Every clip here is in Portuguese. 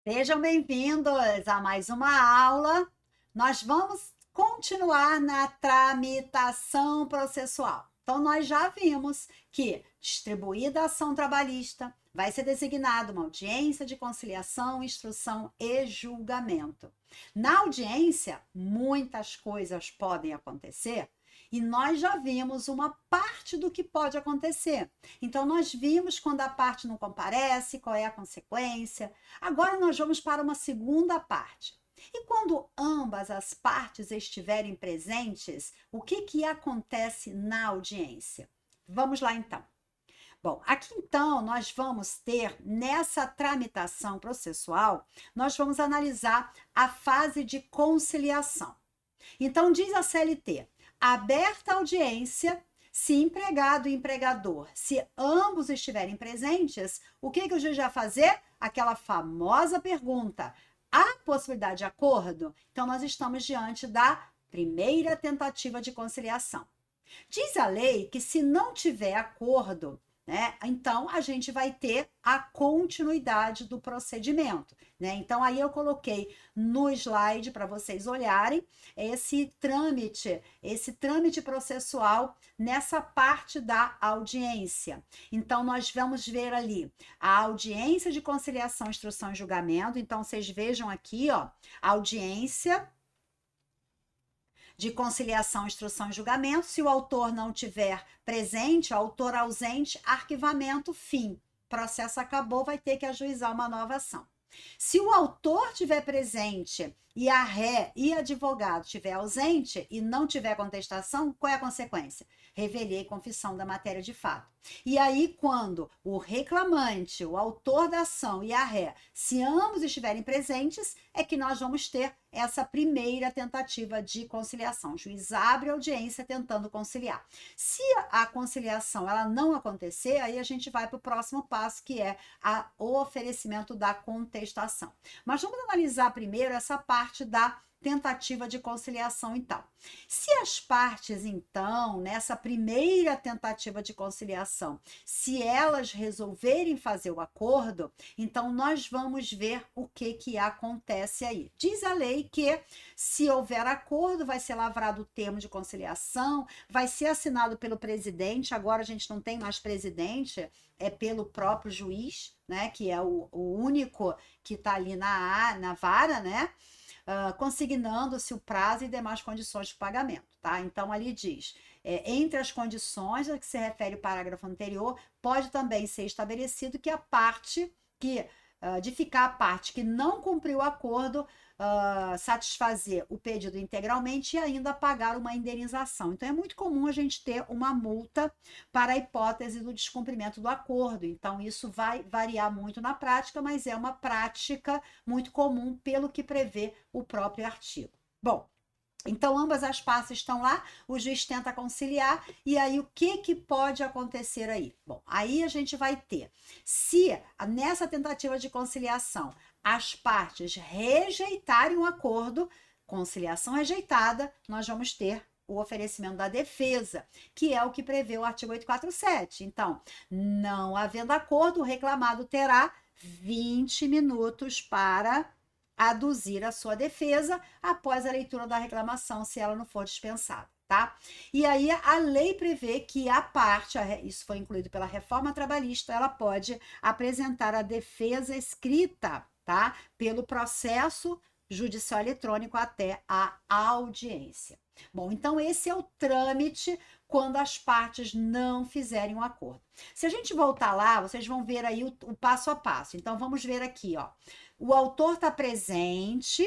Sejam bem-vindos a mais uma aula. Nós vamos continuar na tramitação processual. Então, nós já vimos que, distribuída a ação trabalhista, vai ser designada uma audiência de conciliação, instrução e julgamento. Na audiência, muitas coisas podem acontecer e nós já vimos uma parte do que pode acontecer. Então, nós vimos quando a parte não comparece, qual é a consequência. Agora nós vamos para uma segunda parte. E quando ambas as partes estiverem presentes, o que acontece na audiência? Vamos lá então. Bom, aqui então nós vamos ter nessa tramitação processual, nós vamos analisar a fase de conciliação. Então diz a CLT: aberta a audiência, se empregado e empregador, se ambos estiverem presentes, o que o juiz vai fazer? Aquela famosa pergunta: há possibilidade de acordo? Então, nós estamos diante da primeira tentativa de conciliação. Diz a lei que se não tiver acordo, né, então a gente vai ter a continuidade do procedimento, né? Então aí eu coloquei no slide para vocês olharem esse trâmite processual nessa parte da audiência. Então nós vamos ver ali a audiência de conciliação, instrução e julgamento. Então vocês vejam aqui, ó, audiência de conciliação, instrução e julgamento. Se o autor não tiver presente, autor ausente, arquivamento, fim. Processo acabou, vai ter que ajuizar uma nova ação. Se o autor tiver presente e a ré e advogado tiver ausente e não tiver contestação, qual é a consequência? Revelia e confissão da matéria de fato. E aí, quando o reclamante, o autor da ação e a ré, se ambos estiverem presentes, é que nós vamos ter essa primeira tentativa de conciliação. O juiz abre a audiência tentando conciliar. Se a conciliação ela não acontecer, aí a gente vai para o próximo passo, que é o oferecimento da contestação. Mas vamos analisar primeiro essa parte da tentativa de conciliação, então. Se as partes, então, nessa primeira tentativa de conciliação, se elas resolverem fazer o acordo, então nós vamos ver o que acontece aí. Diz a lei que, se houver acordo, vai ser lavrado o termo de conciliação, vai ser assinado pelo presidente. Agora a gente não tem mais presidente, é pelo próprio juiz, né, que é o único que está ali na vara, né? Consignando-se o prazo e demais condições de pagamento, tá? Então, ali diz, entre as condições a que se refere o parágrafo anterior, pode também ser estabelecido que a parte que, de ficar a parte que não cumpriu o acordo, satisfazer o pedido integralmente e ainda pagar uma indenização. Então, é muito comum a gente ter uma multa para a hipótese do descumprimento do acordo. Então, isso vai variar muito na prática, mas é uma prática muito comum pelo que prevê o próprio artigo. Bom, então ambas as partes estão lá, o juiz tenta conciliar, e aí o que pode acontecer aí? Bom, aí a gente vai ter, se nessa tentativa de conciliação as partes rejeitarem o acordo, conciliação rejeitada, nós vamos ter o oferecimento da defesa, que é o que prevê o artigo 847. Então, não havendo acordo, o reclamado terá 20 minutos para aduzir a sua defesa após a leitura da reclamação, se ela não for dispensada, tá? E aí a lei prevê que a parte, isso foi incluído pela reforma trabalhista, ela pode apresentar a defesa escrita, tá? Pelo processo judicial eletrônico até a audiência. Bom, então esse é o trâmite quando as partes não fizerem um acordo. Se a gente voltar lá, vocês vão ver aí o passo a passo. Então vamos ver aqui, ó. O autor está presente,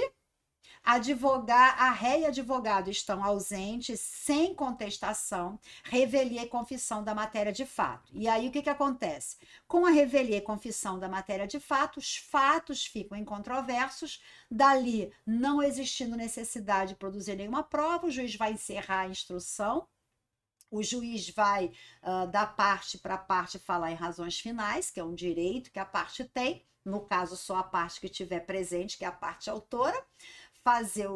a ré e advogado estão ausentes, sem contestação, revelia e confissão da matéria de fato. E aí o que acontece? Com a revelia e confissão da matéria de fato, os fatos ficam incontroversos, dali não existindo necessidade de produzir nenhuma prova, o juiz vai encerrar a instrução, o juiz vai, da parte para parte, falar em razões finais, que é um direito que a parte tem, no caso só a parte que estiver presente, que é a parte autora, fazer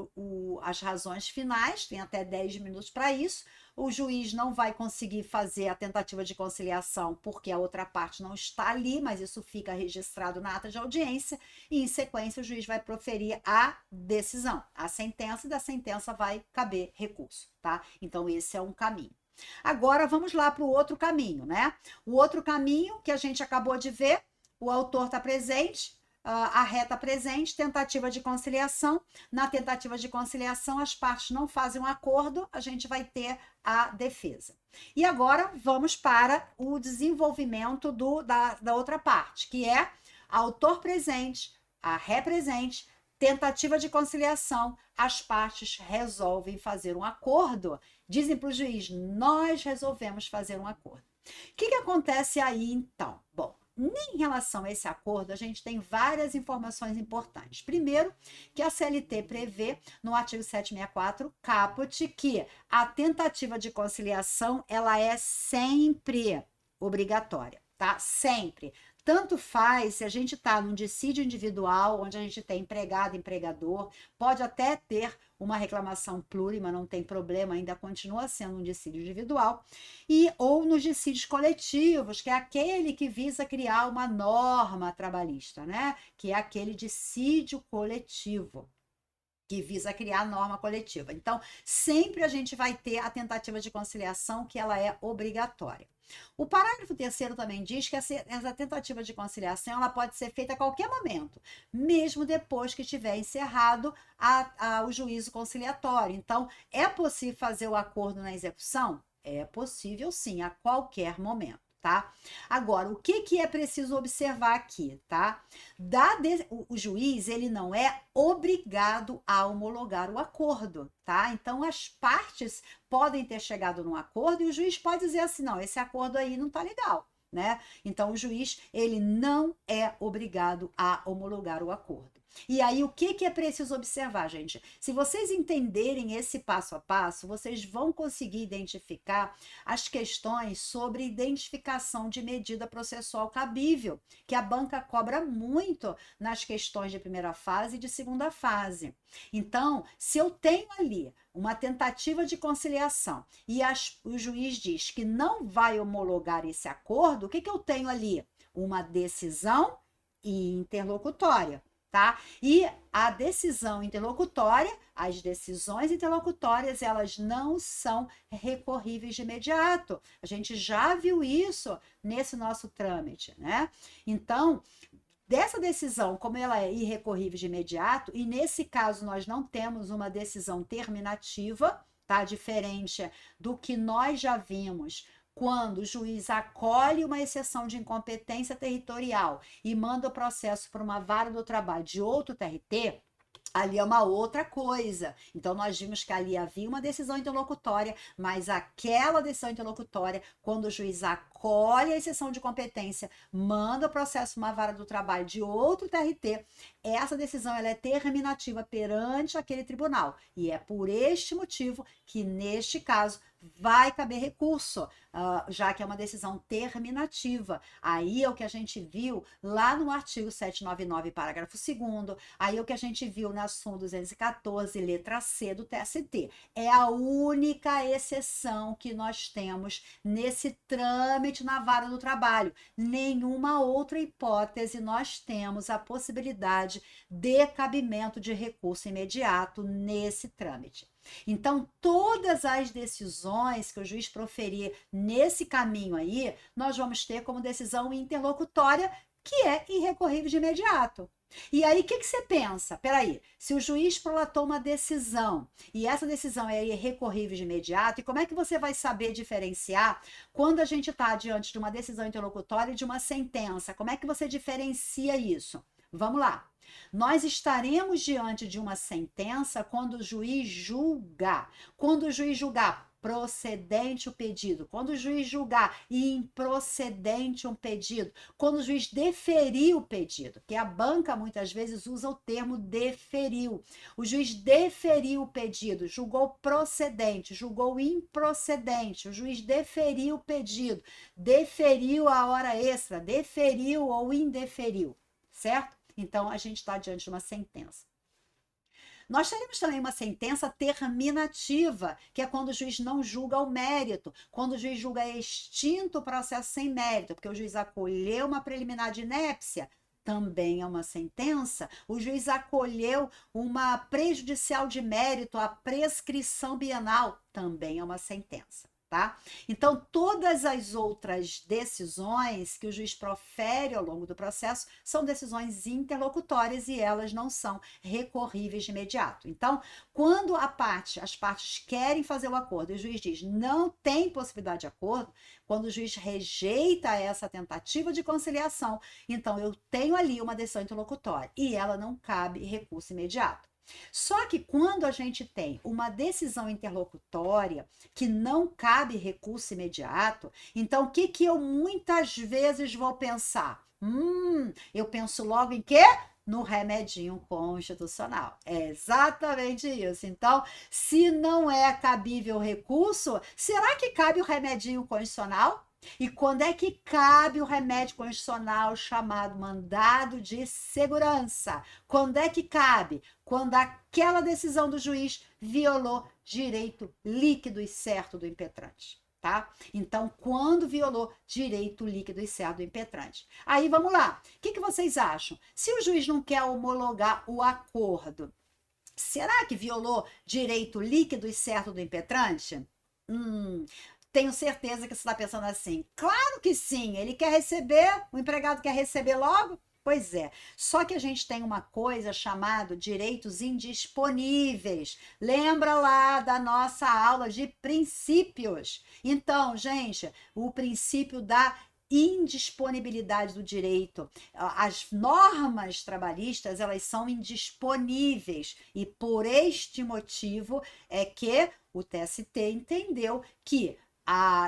as razões finais, tem até 10 minutos para isso. O juiz não vai conseguir fazer a tentativa de conciliação porque a outra parte não está ali, mas isso fica registrado na ata de audiência e, em sequência, o juiz vai proferir a decisão, a sentença, e da sentença vai caber recurso, tá? Então, esse é um caminho. Agora, vamos lá para o outro caminho, né? O outro caminho que a gente acabou de ver, o autor está presente, a ré está presente, tentativa de conciliação. Na tentativa de conciliação, as partes não fazem um acordo, a gente vai ter a defesa. E agora, vamos para o desenvolvimento da outra parte, que é autor presente, a ré presente, tentativa de conciliação, as partes resolvem fazer um acordo, dizem para o juiz, nós resolvemos fazer um acordo. O que acontece aí, então? Bom, em relação a esse acordo, a gente tem várias informações importantes. Primeiro, que a CLT prevê, no artigo 764, caput, que a tentativa de conciliação, ela é sempre obrigatória, tá? Sempre. Tanto faz se a gente está num dissídio individual, onde a gente tem empregado, empregador, pode até ter uma reclamação plurima, não tem problema, ainda continua sendo um dissídio individual, ou nos dissídios coletivos, que é aquele que visa criar uma norma trabalhista, né? Que é aquele dissídio coletivo, que visa criar norma coletiva. Então, sempre a gente vai ter a tentativa de conciliação, que ela é obrigatória. O parágrafo 3º também diz que essa tentativa de conciliação ela pode ser feita a qualquer momento, mesmo depois que tiver encerrado o juízo conciliatório. Então, é possível fazer o acordo na execução? É possível sim, a qualquer momento. Tá? Agora, o que é preciso observar aqui, tá? O juiz, ele não é obrigado a homologar o acordo, tá? Então, as partes podem ter chegado num acordo e o juiz pode dizer assim, não, esse acordo aí não tá legal, né? Então, o juiz, ele não é obrigado a homologar o acordo. E aí, o que é preciso observar, gente? Se vocês entenderem esse passo a passo, vocês vão conseguir identificar as questões sobre identificação de medida processual cabível, que a banca cobra muito nas questões de primeira fase e de segunda fase. Então, se eu tenho ali uma tentativa de conciliação e o juiz diz que não vai homologar esse acordo, o que eu tenho ali? Uma decisão interlocutória. Tá? E a decisão interlocutória, as decisões interlocutórias, elas não são recorríveis de imediato. A gente já viu isso nesse nosso trâmite, né? Então, dessa decisão, como ela é irrecorrível de imediato, e nesse caso nós não temos uma decisão terminativa, tá? Diferente do que nós já vimos quando o juiz acolhe uma exceção de incompetência territorial e manda o processo para uma vara do trabalho de outro TRT, ali é uma outra coisa. Então, nós vimos que ali havia uma decisão interlocutória, mas aquela decisão interlocutória, quando o juiz acolhe a exceção de competência, manda o processo para uma vara do trabalho de outro TRT, essa decisão ela é terminativa perante aquele tribunal. E é por este motivo que, neste caso, vai caber recurso, já que é uma decisão terminativa. Aí é o que a gente viu lá no artigo 799, parágrafo 2º, aí é o que a gente viu na súmula 214, letra C do TST. É a única exceção que nós temos nesse trâmite na vara do trabalho. Nenhuma outra hipótese nós temos a possibilidade de cabimento de recurso imediato nesse trâmite. Então, todas as decisões que o juiz proferir nesse caminho aí, nós vamos ter como decisão interlocutória, que é irrecorrível de imediato. E aí, o que você pensa? Peraí, se o juiz prolatou uma decisão e essa decisão é irrecorrível de imediato, e como é que você vai saber diferenciar quando a gente está diante de uma decisão interlocutória e de uma sentença? Como é que você diferencia isso? Vamos lá. Nós estaremos diante de uma sentença quando o juiz julgar. Quando o juiz julgar procedente o pedido, quando o juiz julgar improcedente um pedido, quando o juiz deferir o pedido, que a banca muitas vezes usa o termo deferiu. O juiz deferiu o pedido, julgou procedente, julgou improcedente, o juiz deferiu o pedido, deferiu a hora extra, deferiu ou indeferiu, certo? Então, a gente está diante de uma sentença. Nós teremos também uma sentença terminativa, que é quando o juiz não julga o mérito, quando o juiz julga extinto o processo sem mérito, porque o juiz acolheu uma preliminar de inépcia, também é uma sentença. O juiz acolheu uma prejudicial de mérito, a prescrição bienal, também é uma sentença. Tá? Então, todas as outras decisões que o juiz profere ao longo do processo são decisões interlocutórias e elas não são recorríveis de imediato. Então, quando as partes querem fazer o acordo e o juiz diz não tem possibilidade de acordo, quando o juiz rejeita essa tentativa de conciliação, então eu tenho ali uma decisão interlocutória e ela não cabe recurso imediato. Só que quando a gente tem uma decisão interlocutória que não cabe recurso imediato, então o que eu muitas vezes vou pensar? Eu penso logo em quê? No remedinho constitucional. É exatamente isso. Então, se não é cabível recurso, será que cabe o remedinho constitucional? E quando é que cabe o remédio constitucional chamado mandado de segurança? Quando é que cabe? Quando aquela decisão do juiz violou direito líquido e certo do impetrante, tá? Então, quando violou direito líquido e certo do impetrante. Aí, vamos lá. O que vocês acham? Se o juiz não quer homologar o acordo, será que violou direito líquido e certo do impetrante? Tenho certeza que você está pensando assim. Claro que sim, ele quer receber, o empregado quer receber logo? Pois é, só que a gente tem uma coisa chamada direitos indisponíveis. Lembra lá da nossa aula de princípios? Então, gente, o princípio da indisponibilidade do direito. As normas trabalhistas, elas são indisponíveis e por este motivo é que o TST entendeu que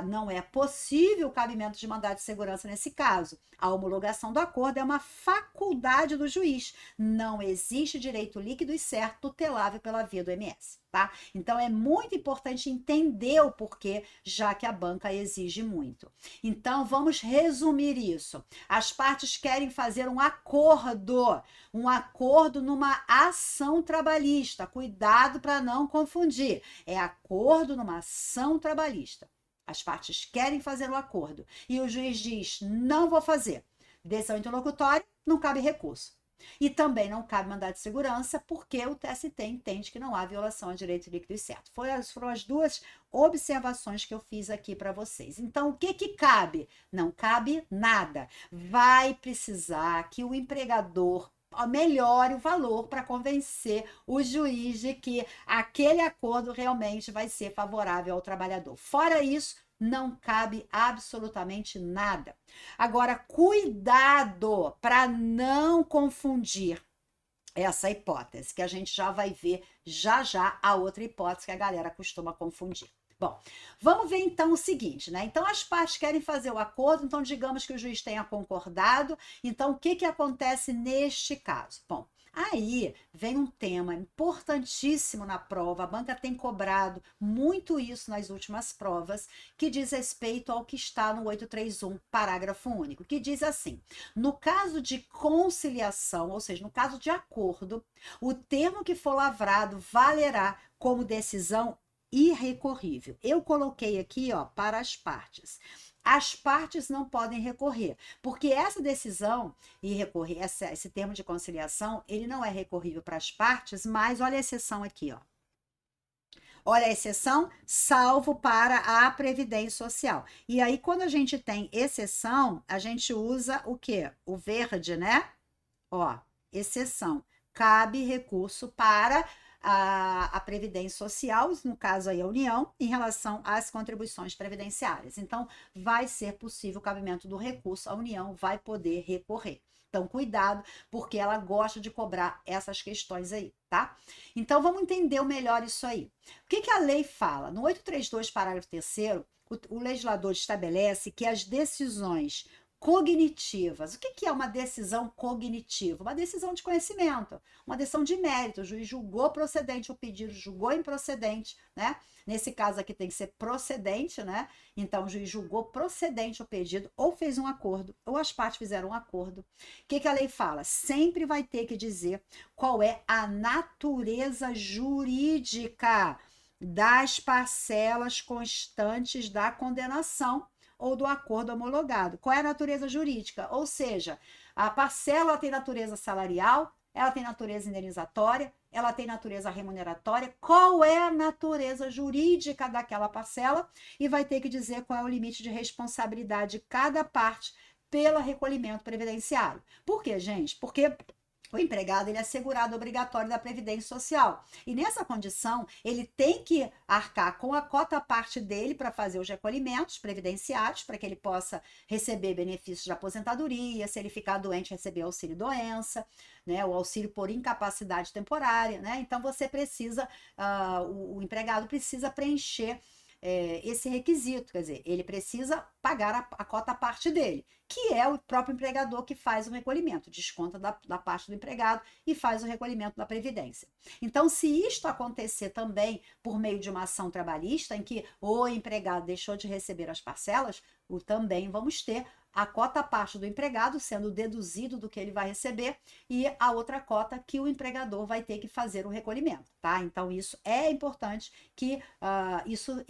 não é possível o cabimento de mandado de segurança nesse caso. A homologação do acordo é uma faculdade do juiz. Não existe direito líquido e certo tutelável pela via do MS, tá? Então, é muito importante entender o porquê, já que a banca exige muito. Então, vamos resumir isso. As partes querem fazer um acordo numa ação trabalhista. Cuidado para não confundir. É acordo numa ação trabalhista. As partes querem fazer o acordo e o juiz diz, não vou fazer. Decisão interlocutória, não cabe recurso. E também não cabe mandado de segurança porque o TST entende que não há violação a direito líquido e certo. Foram as duas observações que eu fiz aqui para vocês. Então, o que cabe? Não cabe nada. Vai precisar que o empregador melhore o valor para convencer o juiz de que aquele acordo realmente vai ser favorável ao trabalhador. Fora isso, não cabe absolutamente nada. Agora, cuidado para não confundir essa hipótese, que a gente já vai ver já a outra hipótese que a galera costuma confundir. Bom, vamos ver então o seguinte, né? Então, as partes querem fazer o acordo, então digamos que o juiz tenha concordado, então o que acontece neste caso? Bom, aí vem um tema importantíssimo na prova, a banca tem cobrado muito isso nas últimas provas, que diz respeito ao que está no 831, parágrafo único, que diz assim, no caso de conciliação, ou seja, no caso de acordo, o termo que for lavrado valerá como decisão irrecorrível. Eu coloquei aqui, ó, para as partes. As partes não podem recorrer, porque essa decisão esse termo de conciliação, ele não é recorrível para as partes, mas olha a exceção aqui, ó. Olha a exceção, salvo para a Previdência Social. E aí, quando a gente tem exceção, a gente usa o quê? O verde, né? Ó, exceção. Cabe recurso para a Previdência Social, no caso aí a União, em relação às contribuições previdenciárias. Então, vai ser possível o cabimento do recurso, a União vai poder recorrer. Então, cuidado, porque ela gosta de cobrar essas questões aí, tá? Então, vamos entender melhor isso aí. O que a lei fala? No 832, parágrafo 3º, o legislador estabelece que as decisões cognitivas. O que é uma decisão cognitiva? Uma decisão de conhecimento, uma decisão de mérito. O juiz julgou procedente o pedido, julgou improcedente, né? Nesse caso aqui tem que ser procedente, né? Então o juiz julgou procedente o pedido, ou fez um acordo, ou as partes fizeram um acordo. O que a lei fala? Sempre vai ter que dizer qual é a natureza jurídica das parcelas constantes da condenação ou do acordo homologado. Qual é a natureza jurídica? Ou seja, a parcela tem natureza salarial, ela tem natureza indenizatória, ela tem natureza remuneratória. Qual é a natureza jurídica daquela parcela? E vai ter que dizer qual é o limite de responsabilidade de cada parte pelo recolhimento previdenciário. Por quê, gente? Porque o empregado ele é segurado obrigatório da Previdência Social. E nessa condição, ele tem que arcar com a cota parte dele para fazer os recolhimentos previdenciários, para que ele possa receber benefícios de aposentadoria, se ele ficar doente, receber auxílio-doença, né, o auxílio por incapacidade temporária, né? Então, você precisa, o empregado precisa preencher esse requisito, quer dizer, ele precisa pagar a cota parte dele, que é o próprio empregador que faz o recolhimento, desconta da parte do empregado e faz o recolhimento da Previdência. Então, se isto acontecer também por meio de uma ação trabalhista, em que o empregado deixou de receber as parcelas, também vamos ter a cota parte do empregado sendo deduzido do que ele vai receber e a outra cota que o empregador vai ter que fazer o recolhimento, tá? Então, isso é importante que isso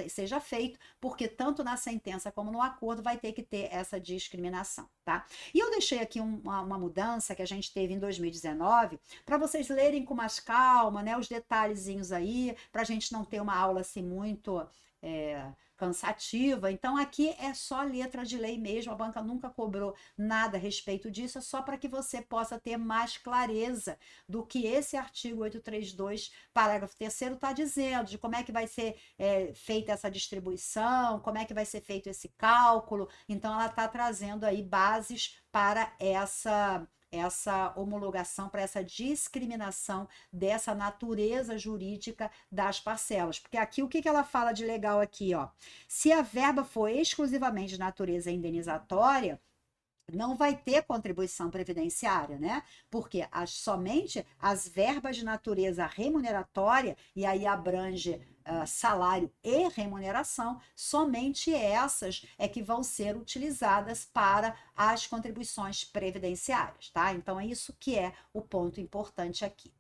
seja feito, porque tanto na sentença como no acordo vai ter que ter essa discriminação, tá? E eu deixei aqui uma mudança que a gente teve em 2019 para vocês lerem com mais calma, né? Os detalhezinhos aí, para a gente não ter uma aula assim muito cansativa. Então aqui é só letra de lei mesmo, a banca nunca cobrou nada a respeito disso, é só para que você possa ter mais clareza do que esse artigo 832, parágrafo 3º está dizendo, de como é que vai ser feita essa distribuição, como é que vai ser feito esse cálculo. Então ela está trazendo aí bases para essa homologação, para essa discriminação dessa natureza jurídica das parcelas. Porque aqui, o que ela fala de legal aqui, ó? Se a verba for exclusivamente de natureza indenizatória, não vai ter contribuição previdenciária, né? Porque somente as verbas de natureza remuneratória, e aí abrange salário e remuneração, somente essas é que vão ser utilizadas para as contribuições previdenciárias, tá? Então é isso que é o ponto importante aqui.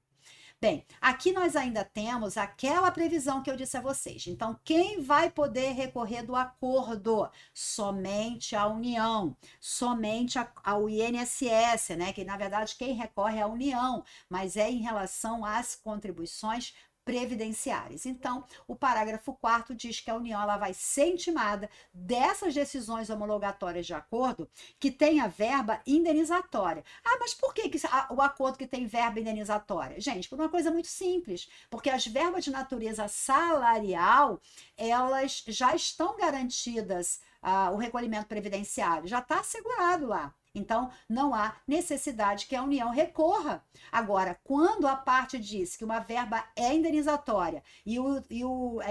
Bem, aqui nós ainda temos aquela previsão que eu disse a vocês. Então, quem vai poder recorrer do acordo? Somente a União, somente ao INSS, né? Que na verdade quem recorre é a União, mas é em relação às contribuições previdenciárias. Então, o parágrafo 4º diz que a União ela vai ser intimada dessas decisões homologatórias de acordo que tenha verba indenizatória. Ah, mas por que o acordo que tem verba indenizatória? Gente, por uma coisa muito simples, porque as verbas de natureza salarial, elas já estão garantidas, o recolhimento previdenciário, já está assegurado lá. Então, não há necessidade que a União recorra. Agora, quando a parte diz que uma verba é indenizatória e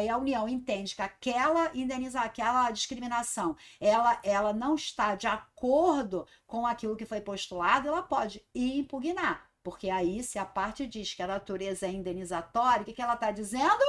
a União entende que aquela discriminação ela não está de acordo com aquilo que foi postulado, ela pode impugnar. Porque aí, se a parte diz que a natureza é indenizatória, o que ela está dizendo?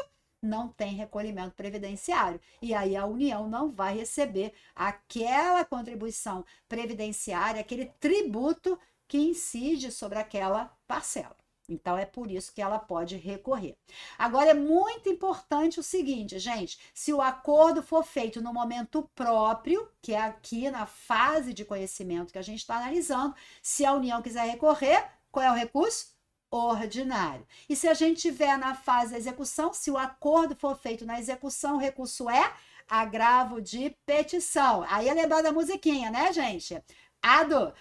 Não tem recolhimento previdenciário. E aí a União não vai receber aquela contribuição previdenciária, aquele tributo que incide sobre aquela parcela. Então, é por isso que ela pode recorrer. Agora, é muito importante o seguinte, gente, se o acordo for feito no momento próprio, que é aqui na fase de conhecimento que a gente está analisando, se a União quiser recorrer, qual é o recurso? Ordinário. E se a gente tiver na fase da execução, se o acordo for feito na execução, o recurso é agravo de petição. Aí é lembrar da musiquinha, né, gente? Ado,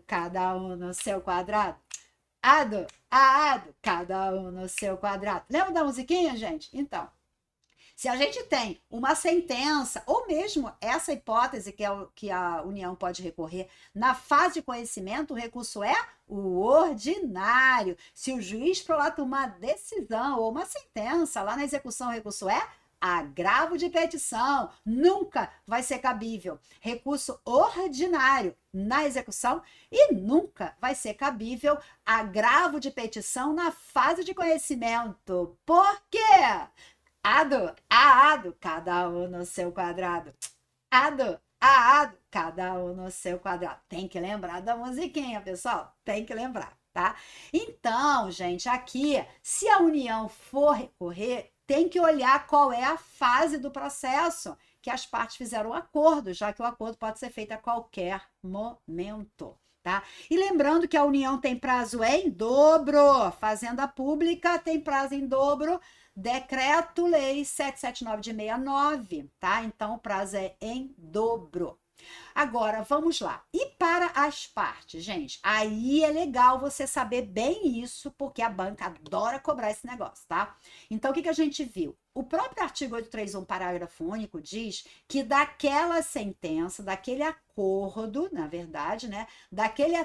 cada um no seu quadrado. Ado, cada um no seu quadrado. Lembra da musiquinha, gente? Então, se a gente tem uma sentença, ou mesmo essa hipótese que a União pode recorrer na fase de conhecimento, o recurso é o ordinário. Se o juiz prolata uma decisão ou uma sentença, lá na execução o recurso é agravo de petição nunca vai ser cabível. Recurso ordinário na execução e nunca vai ser cabível agravo de petição na fase de conhecimento. Por quê? Ado, cada um no seu quadrado. Ado, cada um no seu quadrado. Tem que lembrar da musiquinha, pessoal. Tem que lembrar, tá? Então, gente, aqui, se a União for recorrer, tem que olhar qual é a fase do processo que as partes fizeram o acordo, já que o acordo pode ser feito a qualquer momento. Tá? E lembrando que a União tem prazo em dobro, Fazenda Pública tem prazo em dobro, Decreto-Lei 779 de 69, tá? Então, o prazo é em dobro. Agora, vamos lá. E para as partes, gente? Aí é legal você saber bem isso, porque a banca adora cobrar esse negócio, tá? Então, o que a gente viu? O próprio artigo 831, parágrafo único, diz que daquela sentença, daquele acordo, na verdade, né? Aquele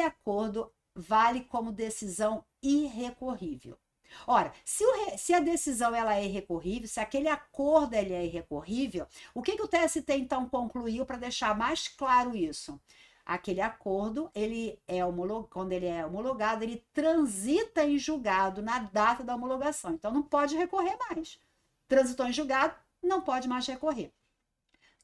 acordo vale como decisão irrecorrível. Ora, se a decisão ela é irrecorrível, se aquele acordo ele é irrecorrível, o que o TST então concluiu para deixar mais claro isso? Aquele acordo, quando ele é homologado, ele transita em julgado na data da homologação. Então, não pode recorrer mais. Transitou em julgado, não pode mais recorrer.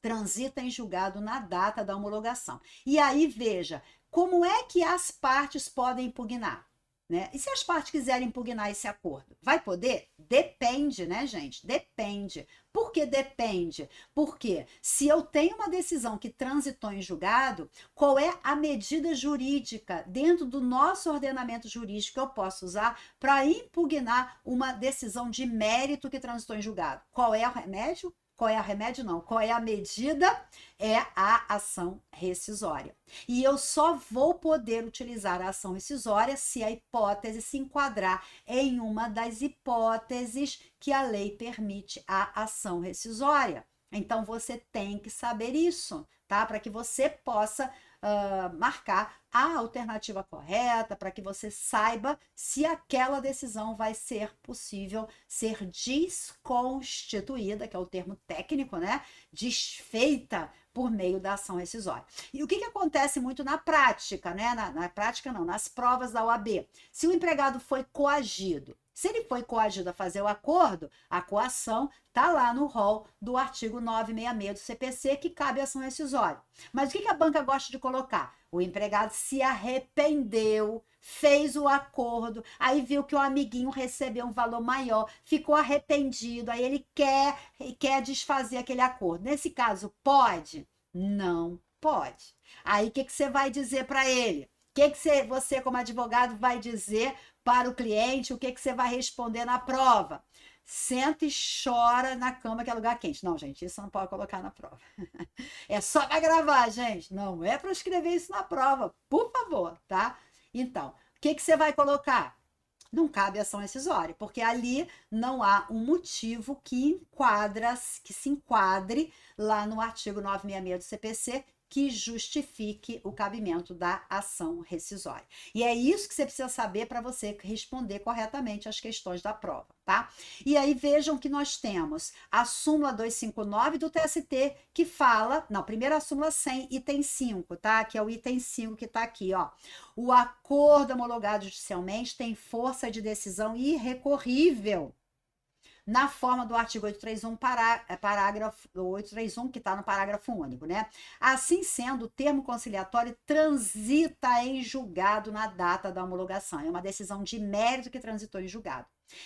Transita em julgado na data da homologação. E aí, veja, como é que as partes podem impugnar? Né? E se as partes quiserem impugnar esse acordo? Vai poder? Depende, né, gente? Depende. Por que depende? Porque se eu tenho uma decisão que transitou em julgado, qual é a medida jurídica dentro do nosso ordenamento jurídico que eu posso usar para impugnar uma decisão de mérito que transitou em julgado? Qual é o remédio? Qual é a remédio? Não. Qual é a medida? É a ação rescisória. E eu só vou poder utilizar a ação rescisória se a hipótese se enquadrar em uma das hipóteses que a lei permite a ação rescisória. Então, você tem que saber isso, tá? Para que você possa marcar a alternativa correta, para que você saiba se aquela decisão vai ser possível ser desconstituída, que é o termo técnico, né? Desfeita por meio da ação rescisória. E o que acontece muito na prática, né? Na prática não, nas provas da OAB. Se o empregado foi coagido, se ele foi coagido a fazer o acordo, a coação está lá no rol do artigo 966 do CPC, que cabe a ação rescisória. Mas o que a banca gosta de colocar? O empregado se arrependeu, fez o acordo, aí viu que o amiguinho recebeu um valor maior, ficou arrependido, aí ele quer desfazer aquele acordo. Nesse caso, pode? Não pode. Aí o que você vai dizer para ele? O que você, como advogado, vai dizer para o cliente? O que você vai responder na prova? Senta e chora na cama que é lugar quente. Não, gente, isso não pode colocar na prova. É só para gravar, gente. Não é para escrever isso na prova, por favor, tá? Então, o que você vai colocar? Não cabe ação rescisória, porque ali não há um motivo que se enquadre lá no artigo 966 do CPC que justifique o cabimento da ação rescisória. E é isso que você precisa saber para você responder corretamente as questões da prova, tá? E aí vejam que nós temos a súmula 259 do TST, que fala, não, primeiro a súmula 100, item 5, tá? Que é o item 5 que tá aqui, ó. O acordo homologado judicialmente tem força de decisão irrecorrível, na forma do artigo 831, parágrafo 831, que está no parágrafo único, né? Assim sendo, o termo conciliatório transita em julgado na data da homologação. É uma decisão de mérito que transitou em julgado.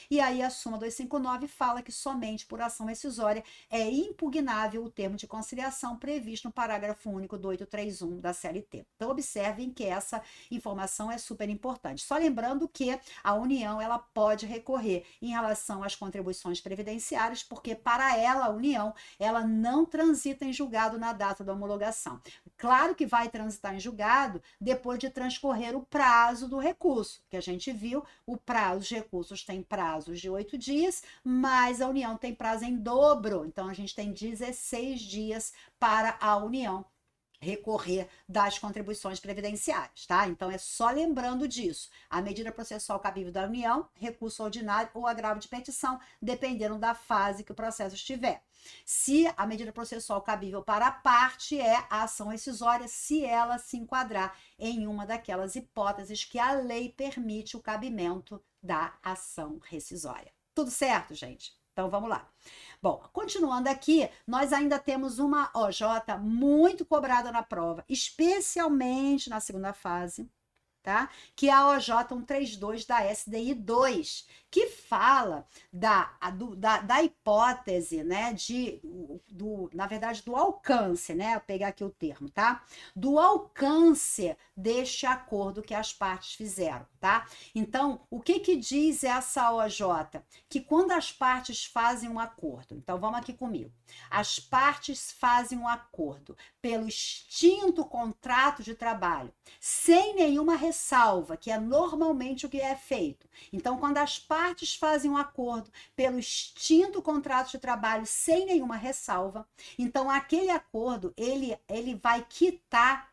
E aí a súmula 259 fala que somente por ação rescisória é impugnável o termo de conciliação previsto no parágrafo único do 831 da CLT. Então observem que essa informação é super importante. Só lembrando que a União ela pode recorrer em relação às contribuições previdenciárias, porque para ela, a União, ela não transita em julgado na data da homologação. Claro que vai transitar em julgado depois de transcorrer o prazo do recurso, que a gente viu, o prazo, os recursos têm prazos de 8 dias, mas a União tem prazo em dobro, então a gente tem 16 dias para a União recorrer das contribuições previdenciárias, tá? Então é só lembrando disso. A medida processual cabível da União, recurso ordinário ou agravo de petição, dependendo da fase que o processo estiver. Se a medida processual cabível para a parte é a ação rescisória, se ela se enquadrar em uma daquelas hipóteses que a lei permite o cabimento da ação rescisória. Tudo certo, gente? Então vamos lá. Bom, continuando aqui, nós ainda temos uma OJ muito cobrada na prova, especialmente na segunda fase, tá? Que é a OJ 132 da SDI 2, que fala da hipótese, né, na verdade, do alcance, né? Vou pegar aqui o termo, tá? Do alcance deste acordo que as partes fizeram, tá? Então, o que diz essa OJ? Que quando as partes fazem um acordo, então vamos aqui comigo, as partes fazem um acordo pelo extinto contrato de trabalho, sem nenhuma ressalva, que é normalmente o que é feito. Então, quando as partes fazem um acordo pelo extinto contrato de trabalho sem nenhuma ressalva, então aquele acordo, ele vai quitar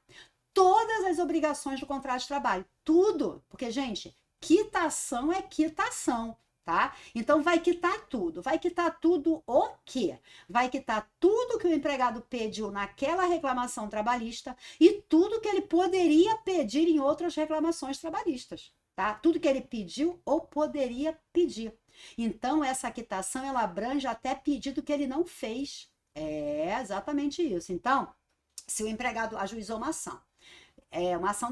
todas as obrigações do contrato de trabalho. Tudo. Porque, gente, quitação é quitação, tá? Então, vai quitar tudo. Vai quitar tudo o quê? Vai quitar tudo que o empregado pediu naquela reclamação trabalhista e tudo que ele poderia pedir em outras reclamações trabalhistas, tá? Tudo que ele pediu ou poderia pedir. Então, essa quitação, ela abrange até pedido que ele não fez. É exatamente isso. Então, se o empregado ajuizou uma ação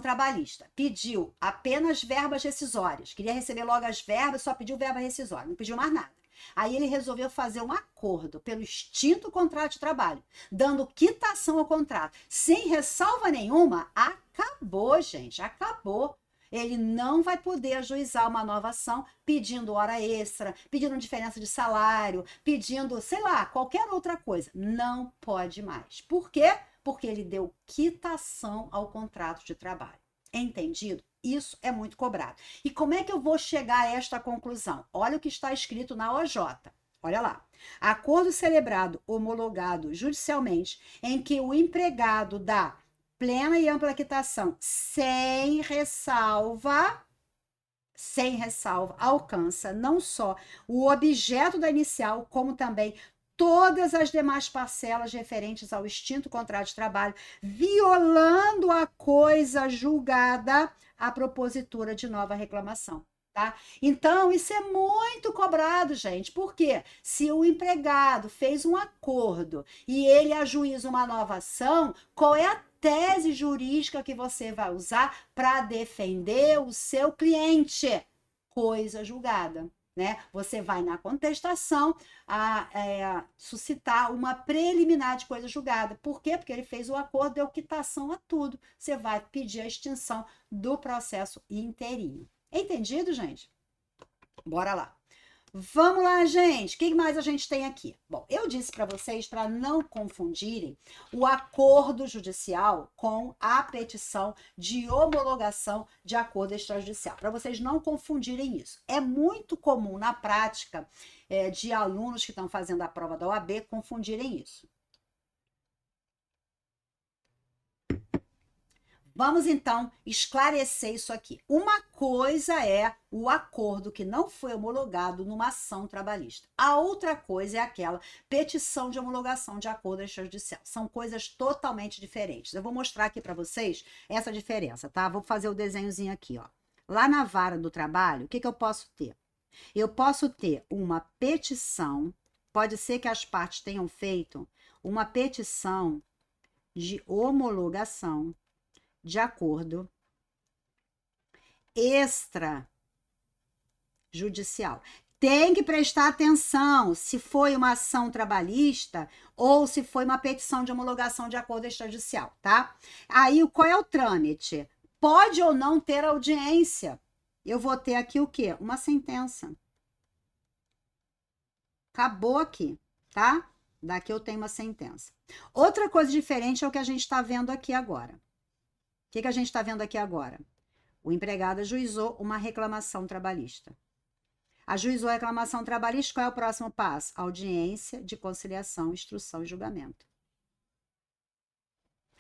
trabalhista, pediu apenas verbas rescisórias, queria receber logo as verbas, só pediu verba rescisória, não pediu mais nada. Aí ele resolveu fazer um acordo pelo extinto contrato de trabalho, dando quitação ao contrato, sem ressalva nenhuma, acabou, gente, acabou. Ele não vai poder ajuizar uma nova ação pedindo hora extra, pedindo diferença de salário, pedindo, sei lá, qualquer outra coisa. Não pode mais. Por quê? Porque ele deu quitação ao contrato de trabalho. Entendido? Isso é muito cobrado. E como é que eu vou chegar a esta conclusão? Olha o que está escrito na OJ. Olha lá. Acordo celebrado, homologado judicialmente, em que o empregado dá plena e ampla quitação sem ressalva, alcança não só o objeto da inicial, como também todas as demais parcelas referentes ao extinto contrato de trabalho, violando a coisa julgada a propositura de nova reclamação. Tá? Então, isso é muito cobrado, gente. Por quê? Se o empregado fez um acordo e ele ajuiza uma nova ação, qual é a tese jurídica que você vai usar para defender o seu cliente? Coisa julgada. Né? Você vai na contestação suscitar uma preliminar de coisa julgada. Por quê? Porque ele fez o acordo, deu quitação a tudo. Você vai pedir a extinção do processo inteirinho. Entendido, gente? Bora lá. Vamos lá, gente. O que mais a gente tem aqui? Bom, eu disse para vocês para não confundirem o acordo judicial com a petição de homologação de acordo extrajudicial. Para vocês não confundirem isso. É muito comum na prática de alunos que estão fazendo a prova da OAB confundirem isso. Vamos, então, esclarecer isso aqui. Uma coisa é o acordo que não foi homologado numa ação trabalhista. A outra coisa é aquela petição de homologação de acordo extrajudicial. São coisas totalmente diferentes. Eu vou mostrar aqui para vocês essa diferença, tá? Vou fazer o desenhozinho aqui, ó. Lá na vara do trabalho, o que eu posso ter? Eu posso ter uma petição, pode ser que as partes tenham feito uma petição de homologação de acordo extrajudicial. Tem que prestar atenção se foi uma ação trabalhista ou se foi uma petição de homologação de acordo extrajudicial, tá? Aí, qual é o trâmite? Pode ou não ter audiência. Eu vou ter aqui o quê? Uma sentença. Acabou aqui, tá? Daqui eu tenho uma sentença. Outra coisa diferente é o que a gente está vendo aqui agora. O que a gente está vendo aqui agora? O empregado ajuizou uma reclamação trabalhista. Ajuizou a reclamação trabalhista, qual é o próximo passo? Audiência de conciliação, instrução e julgamento.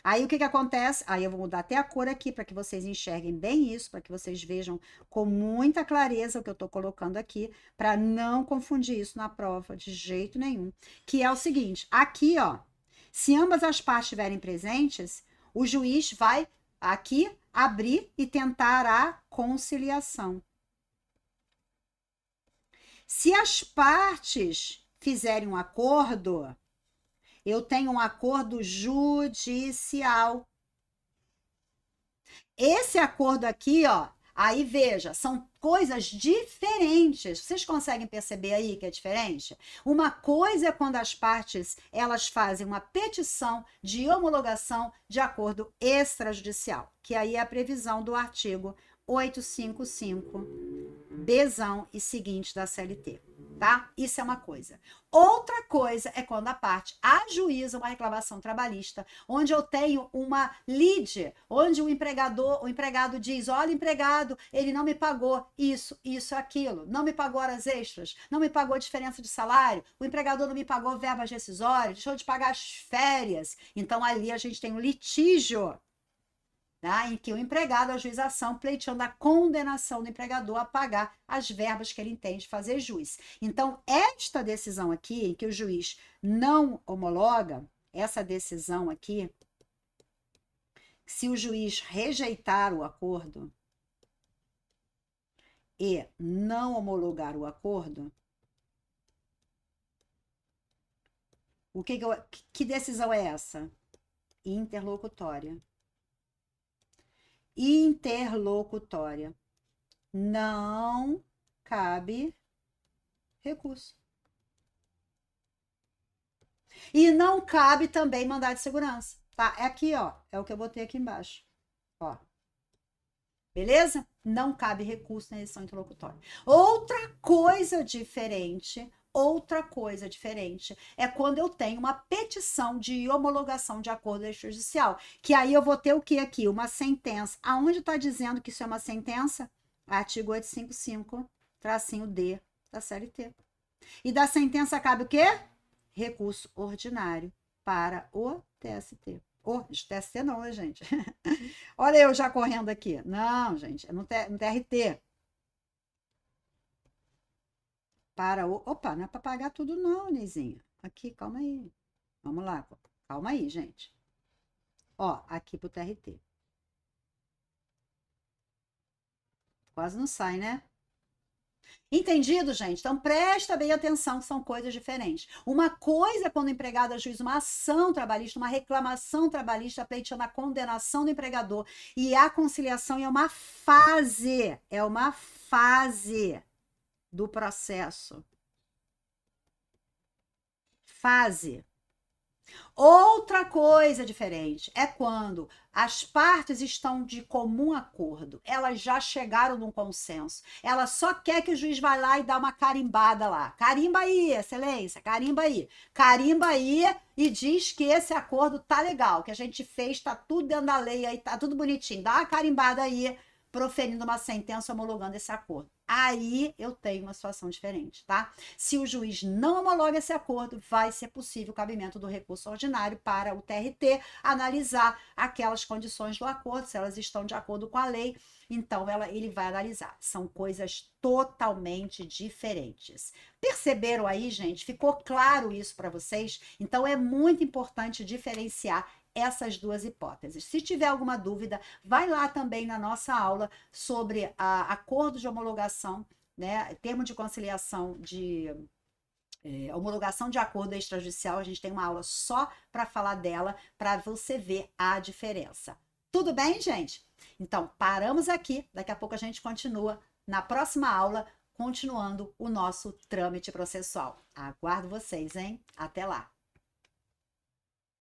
Aí o que que acontece? Aí eu vou mudar até a cor aqui para que vocês enxerguem bem isso, para que vocês vejam com muita clareza o que eu estou colocando aqui, para não confundir isso na prova de jeito nenhum. Que é o seguinte, aqui, ó, se ambas as partes estiverem presentes, o juiz vai aqui abrir e tentar a conciliação. Se as partes fizerem um acordo, eu tenho um acordo judicial. Esse acordo aqui, ó, aí veja, são coisas diferentes. Vocês conseguem perceber aí que é diferente? Uma coisa é quando as partes, elas fazem uma petição de homologação de acordo extrajudicial, que aí é a previsão do artigo 855, Bzão e seguinte da CLT, tá? Isso é uma coisa. Outra coisa é quando a parte ajuiza uma reclamação trabalhista, onde eu tenho uma lide, onde o empregado diz, olha, empregado, ele não me pagou isso, aquilo, não me pagou horas extras, não me pagou diferença de salário, o empregador não me pagou verbas rescisórias, deixou de pagar as férias. Então, ali a gente tem um litígio, tá? Em que o empregado ajuiza a ação pleiteando a condenação do empregador a pagar as verbas que ele entende fazer jus. Então, esta decisão aqui, em que o juiz não homologa, essa decisão aqui, se o juiz rejeitar o acordo e não homologar o acordo, que decisão é essa? Interlocutória. Interlocutória. Não cabe recurso. E não cabe também mandado de segurança, tá? É aqui, ó, é o que eu botei aqui embaixo, ó. Beleza? Não cabe recurso na decisão interlocutória. Outra coisa diferente é quando eu tenho uma petição de homologação de acordo extrajudicial, que aí eu vou ter o que aqui? Uma sentença. Aonde está dizendo que isso é uma sentença? Artigo 855, tracinho D da CLT. E da sentença cabe o quê? Recurso ordinário para o TST. TST não, né, gente? Olha eu já correndo aqui. Não, gente, é no TRT. Para o... Opa, não é para pagar tudo não, Neizinha. Aqui, calma aí. Vamos lá, calma aí, gente. Ó, aqui pro TRT. Quase não sai, né? Entendido, gente? Então, presta bem atenção que são coisas diferentes. Uma coisa é quando o empregado ajuiza uma ação trabalhista, uma reclamação trabalhista pleiteando a condenação do empregador. E a conciliação é uma fase do processo. Fase. Outra coisa diferente é quando as partes estão de comum acordo, elas já chegaram num consenso, ela só quer que o juiz vá lá e dá uma carimbada lá. Carimba aí, excelência, carimba aí. Carimba aí e diz que esse acordo tá legal, que a gente fez, tá tudo dentro da lei aí, tá tudo bonitinho. Dá uma carimbada aí, proferindo uma sentença homologando esse acordo. Aí eu tenho uma situação diferente, tá? Se o juiz não homologa esse acordo, vai ser possível o cabimento do recurso ordinário para o TRT analisar aquelas condições do acordo, se elas estão de acordo com a lei, então ele vai analisar. São coisas totalmente diferentes. Perceberam aí, gente? Ficou claro isso para vocês? Então é muito importante diferenciar essas duas hipóteses. Se tiver alguma dúvida, vai lá também na nossa aula sobre acordo de homologação, né? Termo de conciliação de homologação de acordo extrajudicial. A gente tem uma aula só para falar dela, para você ver a diferença. Tudo bem, gente? Então, paramos aqui. Daqui a pouco a gente continua na próxima aula, continuando o nosso trâmite processual. Aguardo vocês, hein? Até lá!